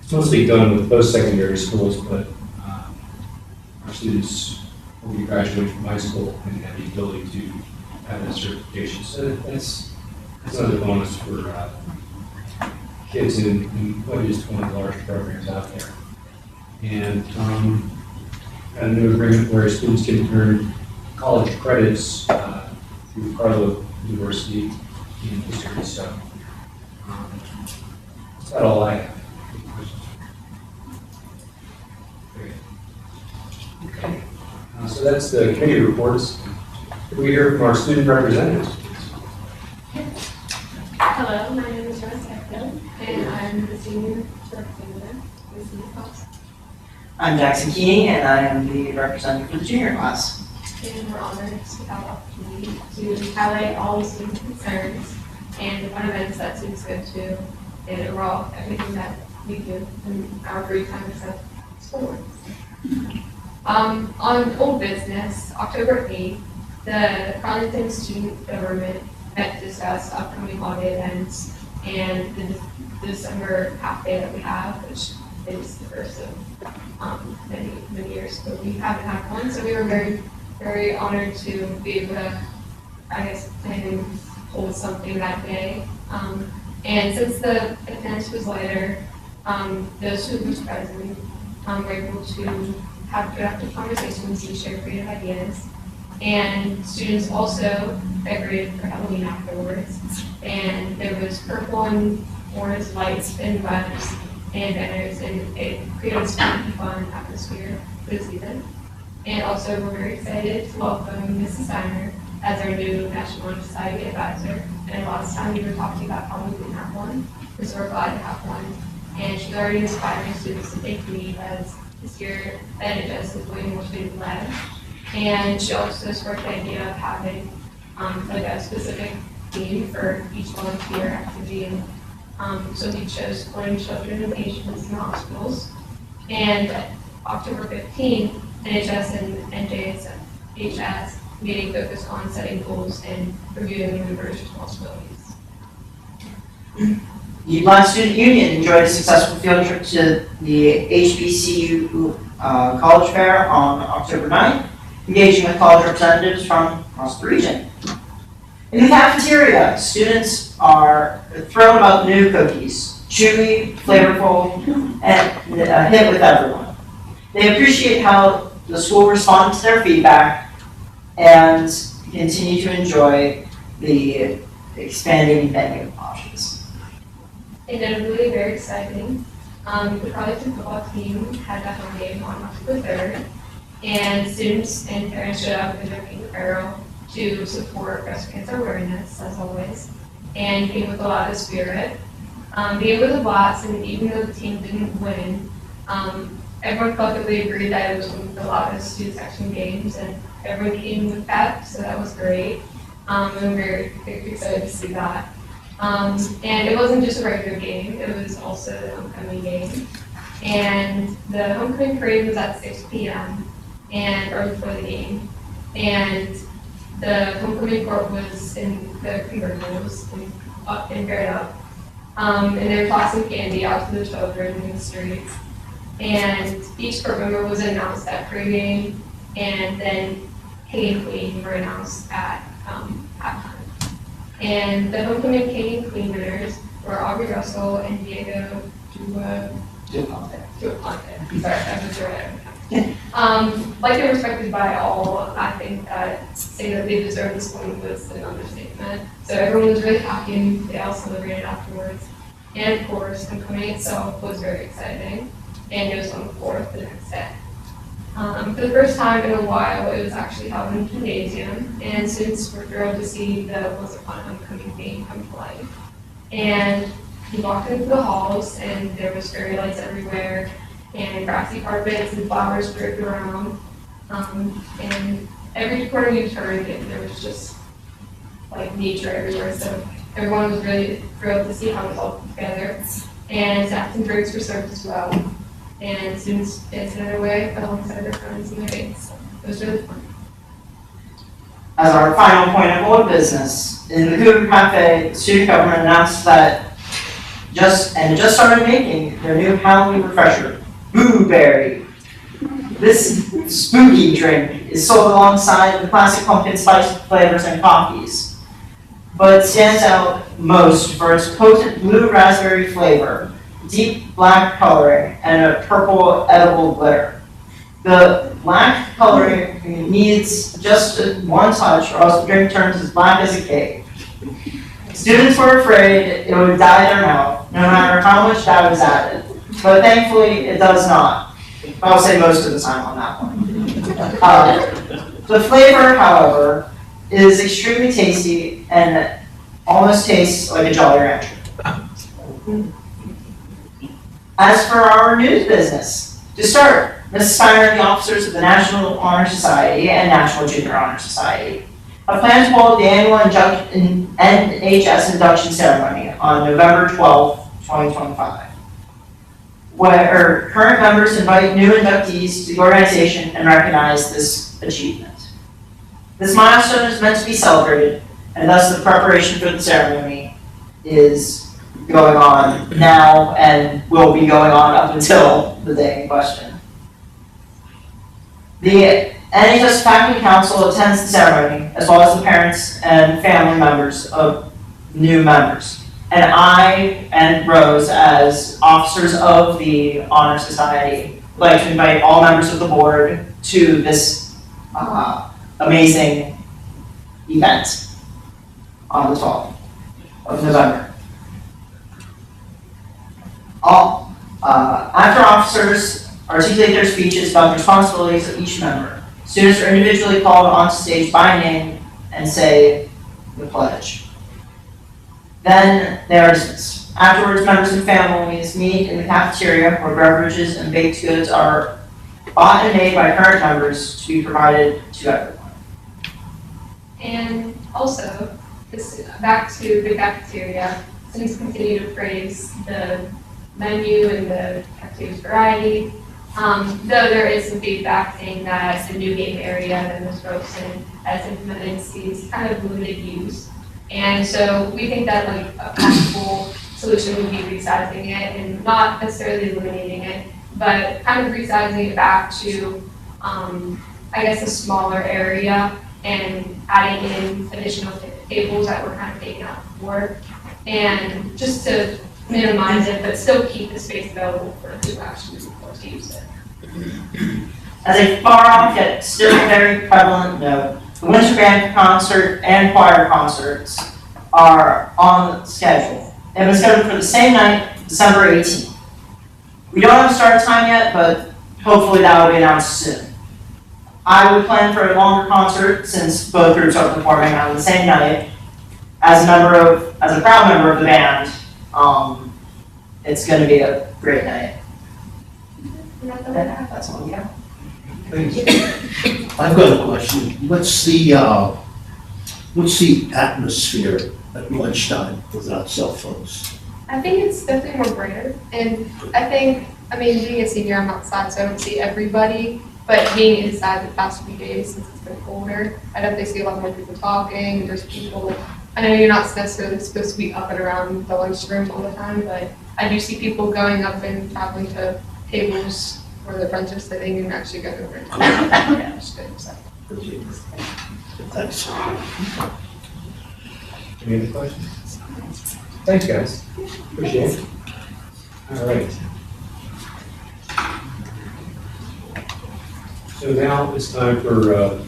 Speaker 1: it's mostly done with post-secondary schools, but our students will be graduating from high school and have the ability to have that certification. So that's another bonus for kids in what is one of the large programs out there. And got a new agreement where students can earn college credits through Carlo University in Missouri. So that's about all I have. Okay. So that's the committee reports. Could we hear from our student representatives?
Speaker 3: Hello, my name is Rose Eckfield, and I'm the senior representative with the class.
Speaker 2: I'm Jackson Keeney, and I am the representative for the junior class.
Speaker 3: And we're honored to have the opportunity to highlight all the student concerns and the fun events that students go to, and overall everything that we do in our free time except school. On old business, October 8th, the Arlington Student Government met to discuss upcoming holiday events and the December half day that we have, which is the first of many years, but we haven't had one. So we were very, very honored to be able to, I guess, plan and hold something that day. And since the attendance was lighter, those who were present were able to have productive conversations and share creative ideas. And students also decorated for Halloween afterwards. And there was purple and orange lights and buttons and banners, and it created a fun atmosphere for the season. And also, we're very excited to welcome Mrs. Steiner as our new National Honor Society advisor. And last time we were talking about how we didn't have one, so we're glad to have one. And she's already inspiring students to take lead as this year NHS is way more student led. And she also sparked the idea of having like a specific theme for each volunteer activity. And so we chose supporting children and patients in hospitals. And October 15th, NHS and NJHS meeting focused on setting goals and reviewing members' responsibilities.
Speaker 2: The Blind Student Union enjoyed a successful field trip to the HBCU College Fair on October 9th, engaging with college representatives from across the region. In the cafeteria, students are thrilled about new cookies. chewy, flavorful, and a hit with everyone. They appreciate how the school responded to their feedback and continue to enjoy the expanding menu options.
Speaker 3: And then really very exciting, the Arlington football team had a home game on October 3rd, and students and parents showed up in their pink apparel to support breast cancer awareness, as always, and came with a lot of spirit. The game was a blast, and even though the team didn't win, everyone collectively agreed that it was one of the loudest student section games, and everyone came with that, so that was great. And I'm very excited to see that. And it wasn't just a regular game, it was also the homecoming game. And the homecoming parade was at 6 p.m. and or before the game. And the homecoming court was in the convertibles and paired up. And they were tossing candy out to the children in the streets. And each court member was announced at pregame, and then King and Queen were announced at halftime. And the homecoming King and Queen winners were Aubrey Russell and Diego Duaponte. Sorry, I was right. Like they were respected by all, I think that saying that they deserve this one was an understatement. So everyone was really happy and they all celebrated afterwards. And of course, homecoming itself was very exciting, and it was on the 4th the next day. For the first time in a while, it was actually held in the gymnasium, and students were thrilled to see the Once Upon a Homecoming theme come to life. And we walked into the halls, and there was fairy lights everywhere, and grassy carpets and flowers draped around. And every corner you turned, there was just like nature everywhere. So everyone was really thrilled to see how it was all put together. And snacks and drinks were served as well. And students danced in their way alongside their friends and their mates. So it was really fun.
Speaker 2: As our final point of old business, in the Cougar Cafe, the student government announced that just started making their new Halloween refresher, Boo Berry. This spooky drink is sold alongside the classic pumpkin spice flavors and coffees, but stands out most for its potent blue raspberry flavor, deep black coloring, and a purple edible glitter. The black coloring needs just one touch or else the drink turns as black as a cake. Students were afraid it would dye their mouth, no matter how much dye was added, but thankfully it does not. I'll say most of the time on that one. The flavor, however, is extremely tasty and almost tastes like a Jolly Rancher. As for our news business, to start, Mrs. Steiner and the officers of the National Honor Society and National Junior Honor Society have planned to hold the annual NHS induction ceremony on November 12, 2025, where current members invite new inductees to the organization and recognize this achievement. This milestone is meant to be celebrated, and thus the preparation for the ceremony is going on now and will be going on up until the day in question. The NHS Faculty Council attends the ceremony, as well as the parents and family members of new members. And I and Rose, as officers of the Honor Society, would like to invite all members of the board to this amazing event on the 12th of November. After officers articulate their speeches about the responsibilities of each member, students are individually called onto stage by name and say the pledge. Then they are dismissed. Afterwards, members and families meet in the cafeteria where beverages and baked goods are bought and made by current members to be provided to everyone.
Speaker 3: And also, back to the cafeteria, students continue to praise the menu and the cafeteria's variety. Though there is some feedback saying that the new game area that Ms. Robeson has implemented sees kind of limited use. And so we think that like a practical solution would be resizing it and not necessarily eliminating it, but kind of resizing it back to, I guess, a smaller area and adding in additional tables that were kind of taken out before. And just to minimize it, but still keep the space available for who actually wants to use it.
Speaker 5: As a far off yet still very prevalent note, the Winter Band concert and choir concerts are on schedule. They've been scheduled for the same night, December 18th. We don't have a start time yet, but hopefully that will be announced soon. I would plan for a longer concert since both groups are performing on the same night. As a proud member of the band, it's going to be a great night. That's all we have.
Speaker 2: I've got a question. What's the atmosphere at lunchtime without cell phones?
Speaker 3: I think it's definitely more brighter, and being a senior, I'm outside, so I don't see everybody, but being inside the past few days, since it's been colder, I definitely see a lot more people talking, there's people, I know you're not necessarily supposed to be up and around the lunchroom all the time, but I do see people going up and traveling to tables where their friends are sitting and actually going over and talking. Yeah, it's good, so.
Speaker 2: Thanks.
Speaker 1: Any other questions? Thanks, guys. Appreciate it. All right. So now it's time for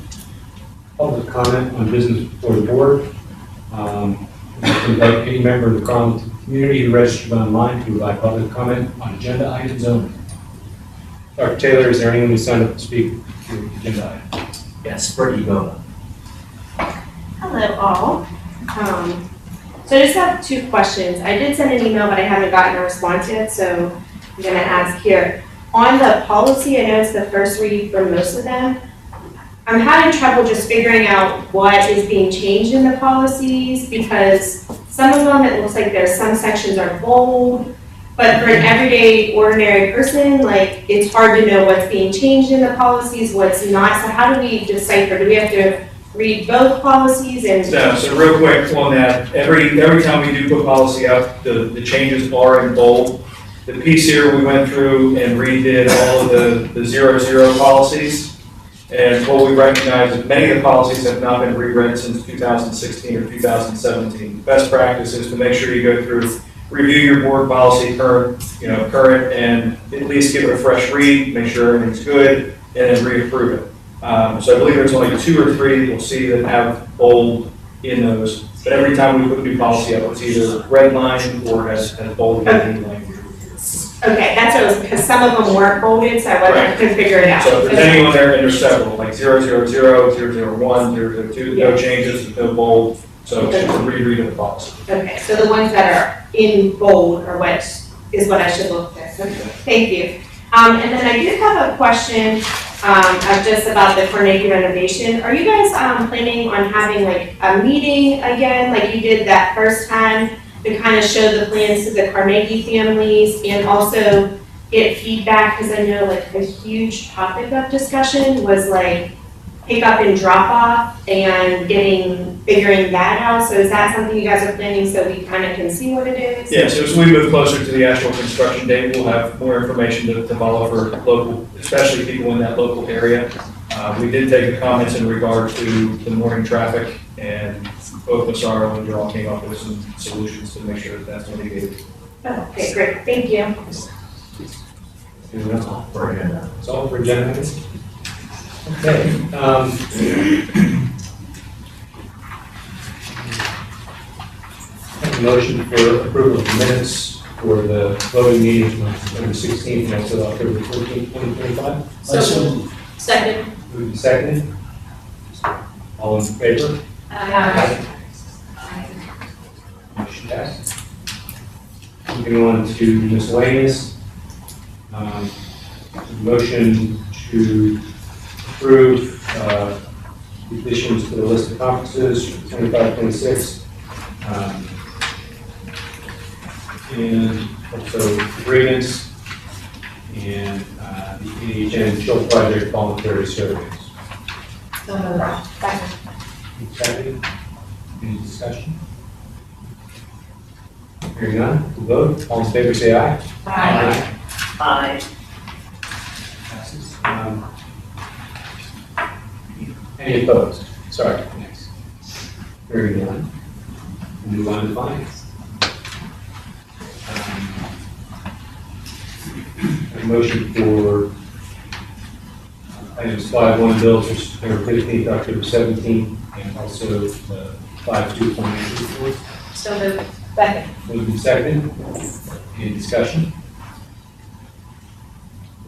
Speaker 1: public comment on business before the board. I'd like to invite any member of the community who registered online to provide public comment on agenda items only. Dr. Taylor, is there anyone who signed up to speak to the agenda item?
Speaker 7: Yes, Brittany Bowman.
Speaker 10: Hello all. So I just have two questions. I did send an email, but I haven't gotten a response yet, so I'm gonna ask here. On the policy, I know it's the first read for most of them. I'm having trouble just figuring out what is being changed in the policies because some of them, it looks like there's some sections are bold, but for an everyday ordinary person, like it's hard to know what's being changed in the policies, what's not. So how do we decipher? Do we have to read both policies and?
Speaker 4: No, so real quick on that, every time we do put policy out, the changes are in bold. The piece here, we went through and redid all of the 0 policies. And what we recognize is many of the policies have not been reread since 2016 or 2017. Best practice is to make sure you go through, review your board policy current, and at least give it a fresh read, make sure everything's good, and then reapprove it. So I believe there's only 2 or 3 you'll see that have bold in those. But every time we put a new policy up, it's either red line or has bold language.
Speaker 10: Okay, that's what it was, because some of them weren't bolded, so I couldn't figure it out.
Speaker 4: So if there's anyone there, and there's several, like 000, 001, 002, no changes, no bold, so it's just a reread of the policy.
Speaker 10: Okay, so the ones that are in bold are what is what I should look at. Okay, thank you. And then I did have a question just about the Carnegie renovation. Are you guys planning on having like a meeting again, like you did that first time, to kind of show the plans to the Carnegie families and also get feedback? Because I know like a huge topic of discussion was like pick up and drop off and figuring that out. So is that something you guys are planning so we kind of can see what it is?
Speaker 4: Yeah, so as we move closer to the actual construction date, we'll have more information to follow for local, especially people in that local area. We did take the comments in regard to the morning traffic, and both Massaro and Draw came up with some solutions to make sure that that's mitigated.
Speaker 10: Okay, great, thank you.
Speaker 1: Anyone else? It's all for agenda items? Okay. Have a motion for approval of minutes for the voting meetings on September 16th and also October 14th, 2025.
Speaker 10: Second.
Speaker 1: Moved and seconded. All in favor? Motion passed. Moving on to miscellaneous. Motion to approve additions to the list of conferences for 25-26. And also agreements and the AHN Chill Project voluntary surveys. Second. Any discussion? Hearing none, we'll vote. All in favor, say aye.
Speaker 10: Aye.
Speaker 5: Aye.
Speaker 1: Passes. Any opposed? Sorry, next. Hearing none. We'll move on to finance. a motion for items 5-1 bills for September 15th, October 17th, and also 5-2 financial reports.
Speaker 9: So moved. Second.
Speaker 1: Moved and seconded. Any discussion?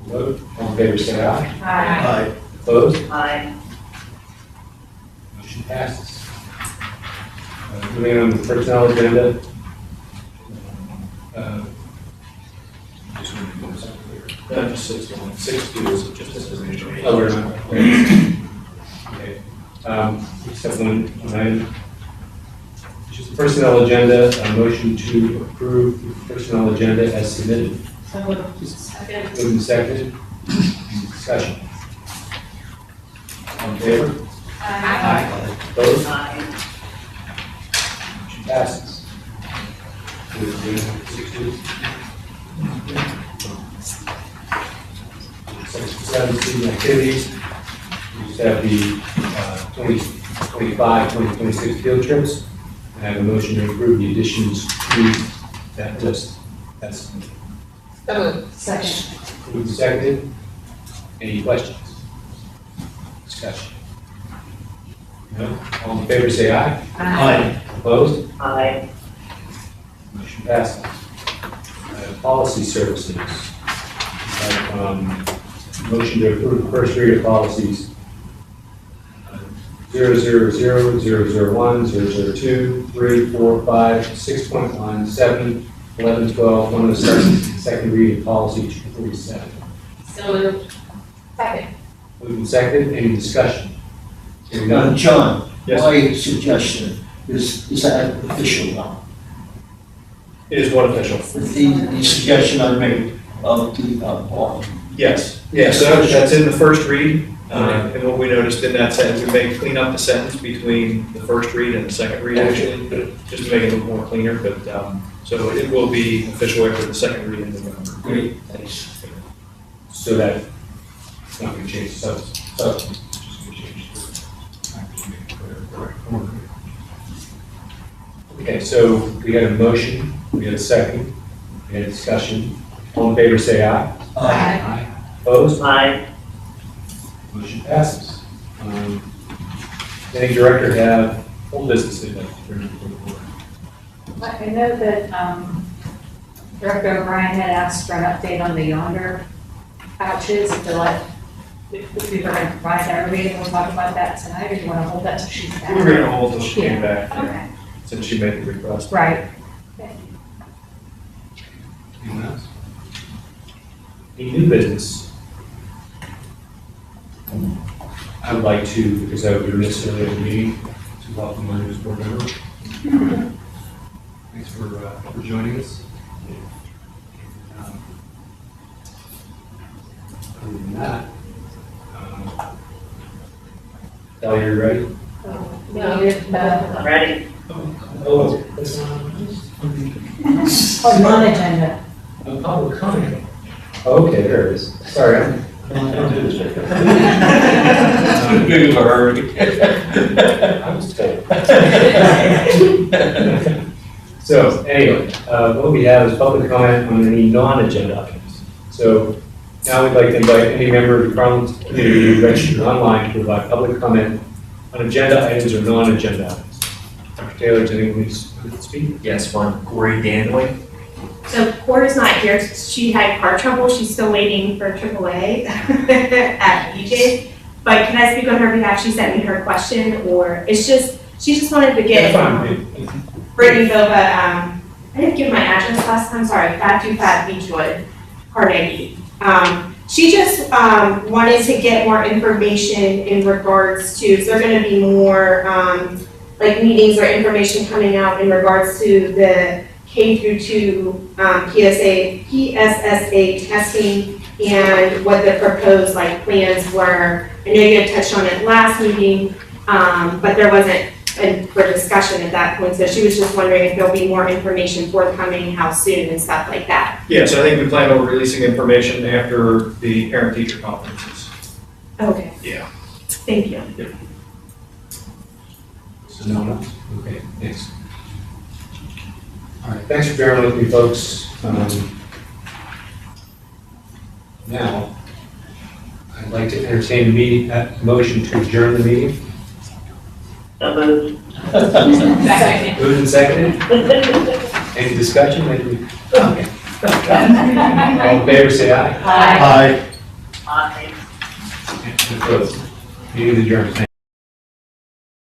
Speaker 1: Vote. All in favor, say aye.
Speaker 9: Aye.
Speaker 1: Opposed?
Speaker 5: Aye.
Speaker 1: Motion passes. Moving on to the personnel agenda. Just want to go something here.
Speaker 4: Just 6-1. 6-2 is just as an
Speaker 1: Oh, we're not. Okay. Except one item. Just the personnel agenda, a motion to approve the personnel agenda as submitted.
Speaker 9: So moved. Second.
Speaker 1: Moved and seconded. Any discussion? All in favor?
Speaker 9: Aye.
Speaker 1: Opposed?
Speaker 5: Aye.
Speaker 1: Motion passes. Section 17 activities. We just have the 2025, 2026 field trips. I have a motion to approve the additions to that list. That's
Speaker 9: So moved. Second.
Speaker 1: moved and seconded. Any questions? Discussion? No? All in favor, say aye.
Speaker 9: Aye.
Speaker 1: Opposed?
Speaker 5: Aye.
Speaker 1: Motion passes. Policy services. Motion to approve the first read of policies 000, 001, 002, 3, 4, 5, 6.1, 7, 11, 12, 107, second read of policy 247.
Speaker 9: So moved. Second.
Speaker 1: Moved and seconded. Any discussion? Hearing none.
Speaker 2: John,
Speaker 4: Yes.
Speaker 2: my suggestion is that official now?
Speaker 4: It is one official.
Speaker 2: The suggestion I made of the law.
Speaker 4: Yes, yeah, so that's in the first read, and what we noticed in that sentence, we may clean up the sentence between the first read and the second read, actually, just to make it look more cleaner, but, so it will be official after the second read in November.
Speaker 2: Great, thanks.
Speaker 1: So that it's not going to change the substance. It's just going to change the correct. Okay, so we had a motion, we had a second, we had a discussion. All in favor, say aye.
Speaker 9: Aye.
Speaker 1: Opposed?
Speaker 5: Aye.
Speaker 1: Motion passes. Any director have full business they'd like to bring before the board?
Speaker 9: I know that Director O'Brien had asked for an update on the Yonder pouches, if we were going to provide that, are we able to talk about that tonight, or do you want to hold that till she's back?
Speaker 4: We were gonna hold till she came back,
Speaker 9: Okay,
Speaker 4: since she made the request.
Speaker 9: right.
Speaker 1: Anyone else? Any new business? I would like to, because I would be remiss earlier in the meeting, to welcome our newest board member. Thanks for joining us. Other than that, Kelly, you ready?
Speaker 5: Ready?
Speaker 1: Oh, that's
Speaker 9: Oh, non-agenda.
Speaker 1: a public comment. Okay, there it is. Sorry, I don't do this very good.
Speaker 2: Big of a hurry.
Speaker 1: I was told. So anyway, what we have is public comment on any non-agenda items. So now we'd like to invite any member of the Carlton community registered online to provide public comment on agenda items or non-agenda items. Dr. Taylor, does anyone need to speak?
Speaker 7: Yes, one, Corey Danway.
Speaker 10: So Cora's not here, she had car trouble, she's still waiting for AAA at BJ's. But can I speak on her behalf? She sent me her question, or it's just, she just wanted to get Brittany Bova, I didn't give my address last time, sorry, 525 Beechwood, Carnegie. She just wanted to get more information in regards to, is there gonna be more like meetings or information coming out in regards to the K through 2 PSSA testing and what the proposed like plans were. I know you had touched on it last meeting, but there wasn't for discussion at that point. So she was just wondering if there'll be more information forthcoming, how soon and stuff like that.
Speaker 4: Yeah, so I think we plan on releasing information after the parent-teacher conferences.
Speaker 10: Okay.
Speaker 4: Yeah.
Speaker 10: Thank you.
Speaker 1: So no one else? Okay, thanks. All right, thanks for bearing with me, folks. Now, I'd like to entertain a motion to adjourn the meeting.
Speaker 8: So moved.
Speaker 3: Second.
Speaker 1: Moved and seconded. Any discussion? Maybe? Okay. All in favor, say aye.
Speaker 2: Aye.
Speaker 7: Aye.
Speaker 1: Opposed? Meeting is adjourned.